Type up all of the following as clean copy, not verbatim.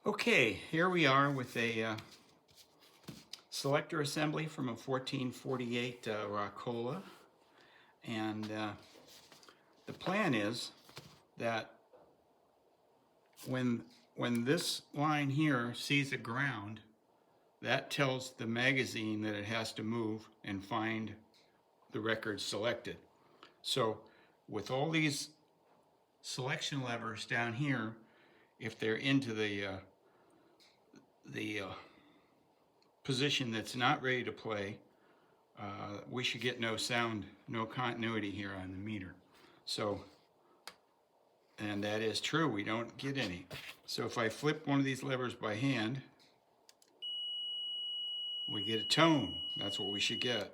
Okay, here we are with a selector assembly from a 1448 Rock-Ola, and the plan is that when this line here sees the ground, that tells the magazine that it has to move and find the record selected. So with all these selection levers down here, if they're into the position that's not ready to play, we should get no sound, no continuity here on the meter. So, and that is true, we don't get any. So if I flip one of these levers by hand, we get a tone. That's what we should get.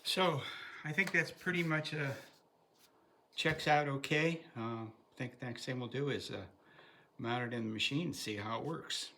So I think that's pretty much checks out okay. I think the next thing we'll do is mount it in the machine and see how it works.